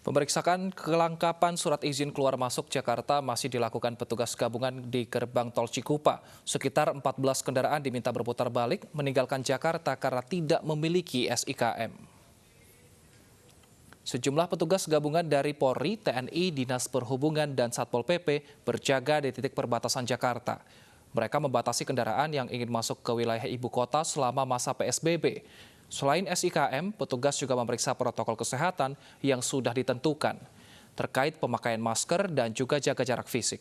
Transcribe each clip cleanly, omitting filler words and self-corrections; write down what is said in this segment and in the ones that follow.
Pemeriksaan kelengkapan surat izin keluar masuk Jakarta masih dilakukan petugas gabungan di gerbang tol Cikupa. Sekitar 14 kendaraan diminta berputar balik meninggalkan Jakarta karena tidak memiliki SIKM. Sejumlah petugas gabungan dari Polri, TNI, Dinas Perhubungan, dan Satpol PP berjaga di titik perbatasan Jakarta. Mereka membatasi kendaraan yang ingin masuk ke wilayah ibu kota selama masa PSBB. Selain SIKM, petugas juga memeriksa protokol kesehatan yang sudah ditentukan terkait pemakaian masker dan juga jaga jarak fisik.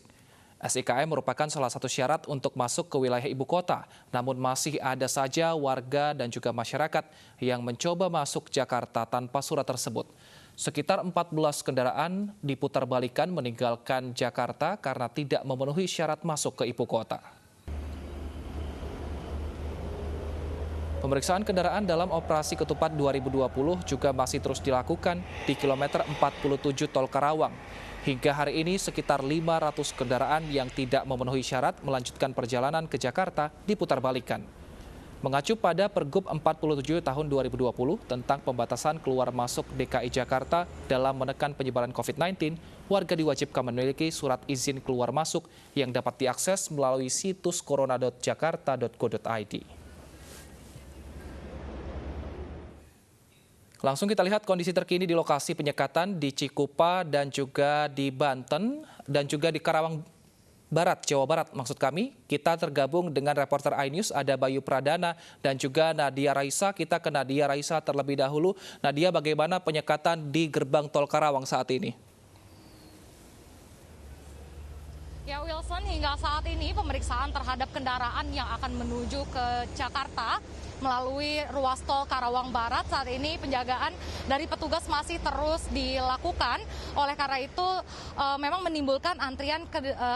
SIKM merupakan salah satu syarat untuk masuk ke wilayah ibu kota, namun masih ada saja warga dan juga masyarakat yang mencoba masuk Jakarta tanpa surat tersebut. Sekitar 14 kendaraan diputarbalikan meninggalkan Jakarta karena tidak memenuhi syarat masuk ke ibu kota. Pemeriksaan kendaraan dalam operasi Ketupat 2020 juga masih terus dilakukan di kilometer 47 Tol Karawang. Hingga hari ini sekitar 500 kendaraan yang tidak memenuhi syarat melanjutkan perjalanan ke Jakarta diputarbalikan. Mengacu pada Pergub 47 tahun 2020 tentang pembatasan keluar masuk DKI Jakarta dalam menekan penyebaran COVID-19, warga diwajibkan memiliki surat izin keluar masuk yang dapat diakses melalui situs corona.jakarta.go.id. Langsung kita lihat kondisi terkini di lokasi penyekatan di Cikupa dan juga di Banten dan juga di Karawang Barat, Jawa Barat maksud kami. Kita tergabung dengan reporter iNews, ada Bayu Pradana dan juga Nadia Raisa. Kita ke Nadia Raisa terlebih dahulu. Nadia, bagaimana penyekatan di gerbang tol Karawang saat ini? Ya Wilson, hingga saat ini pemeriksaan terhadap kendaraan yang akan menuju ke Jakarta melalui ruas tol Karawang Barat saat ini penjagaan dari petugas masih terus dilakukan. Oleh karena itu memang menimbulkan antrian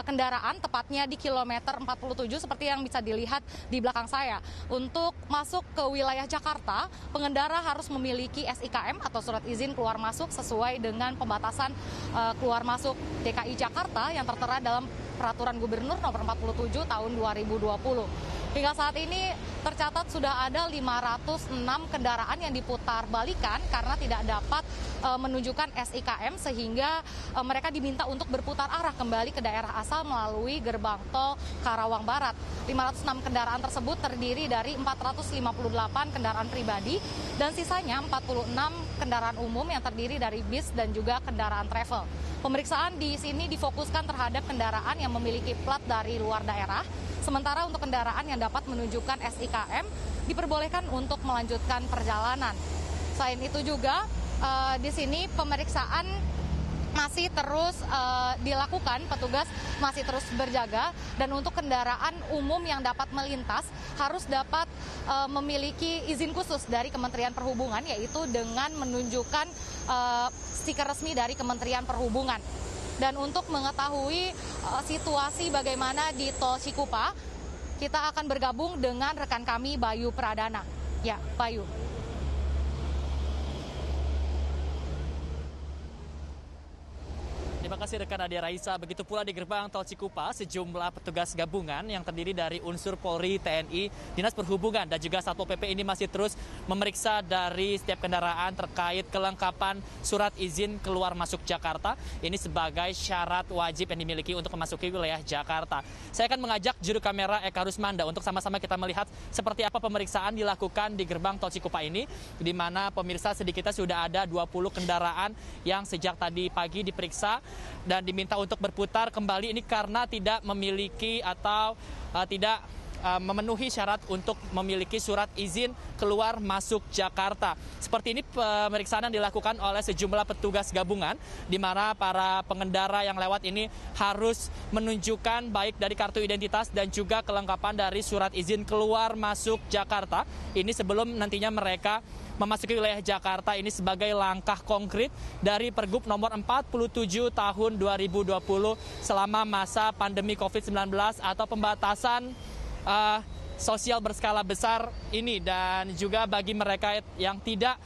kendaraan tepatnya di kilometer 47 seperti yang bisa dilihat di belakang saya. Untuk masuk ke wilayah Jakarta, pengendara harus memiliki SIKM atau surat izin keluar masuk sesuai dengan pembatasan keluar masuk DKI Jakarta yang tertera dalam Peraturan Gubernur Nomor 47 Tahun 2020. Hingga saat ini tercatat sudah ada 506 kendaraan yang diputar balikan karena tidak dapat menunjukkan SIKM sehingga mereka diminta untuk berputar arah kembali ke daerah asal melalui gerbang tol Karawang Barat. 506 kendaraan tersebut terdiri dari 458 kendaraan pribadi dan sisanya 46 kendaraan umum yang terdiri dari bis dan juga kendaraan travel. Pemeriksaan di sini difokuskan terhadap kendaraan yang memiliki plat dari luar daerah. Sementara untuk kendaraan yang dapat menunjukkan SIKM diperbolehkan untuk melanjutkan perjalanan. Selain itu juga di sini pemeriksaan masih terus dilakukan, petugas masih terus berjaga dan untuk kendaraan umum yang dapat melintas harus dapat memiliki izin khusus dari Kementerian Perhubungan, yaitu dengan menunjukkan stiker resmi dari Kementerian Perhubungan. Dan untuk mengetahui situasi bagaimana di Tol Cikupa, kita akan bergabung dengan rekan kami Bayu Pradana. Ya, Bayu. Terima kasih rekan Nadia Raisa. Begitu pula di gerbang tol Cikupa, sejumlah petugas gabungan yang terdiri dari unsur Polri, TNI, Dinas Perhubungan dan juga Satpol PP ini masih terus memeriksa dari setiap kendaraan terkait kelengkapan surat izin keluar masuk Jakarta. Ini sebagai syarat wajib yang dimiliki untuk memasuki wilayah Jakarta. Saya akan mengajak juru kamera Eka Rusmanda untuk sama-sama kita melihat seperti apa pemeriksaan dilakukan di gerbang tol Cikupa ini, di mana pemirsa sedikitnya sudah ada 20 kendaraan yang sejak tadi pagi diperiksa dan diminta untuk berputar kembali ini karena tidak memiliki atau tidak memenuhi syarat untuk memiliki surat izin keluar masuk Jakarta. Seperti ini pemeriksaan yang dilakukan oleh sejumlah petugas gabungan di mana para pengendara yang lewat ini harus menunjukkan baik dari kartu identitas dan juga kelengkapan dari surat izin keluar masuk Jakarta. Ini sebelum nantinya mereka memasuki wilayah Jakarta, ini sebagai langkah konkret dari Pergub nomor 47 tahun 2020 selama masa pandemi COVID-19 atau pembatasan sosial berskala besar ini, dan juga bagi mereka yang tidak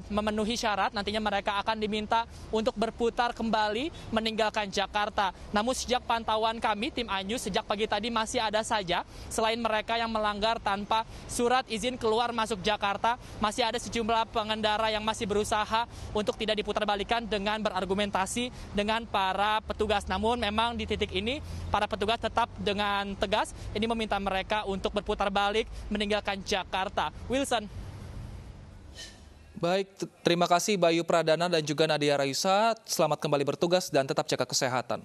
memenuhi syarat, nantinya mereka akan diminta untuk berputar kembali meninggalkan Jakarta. Namun sejak pantauan kami, tim Anyus, sejak pagi tadi masih ada saja, selain mereka yang melanggar tanpa surat izin keluar masuk Jakarta, masih ada sejumlah pengendara yang masih berusaha untuk tidak diputarbalikan dengan berargumentasi dengan para petugas. Namun memang di titik ini, para petugas tetap dengan tegas ini meminta mereka untuk berputar balik meninggalkan Jakarta. Wilson. Baik, terima kasih Bayu Pradana dan juga Nadia Raisa. Selamat kembali bertugas dan tetap jaga kesehatan.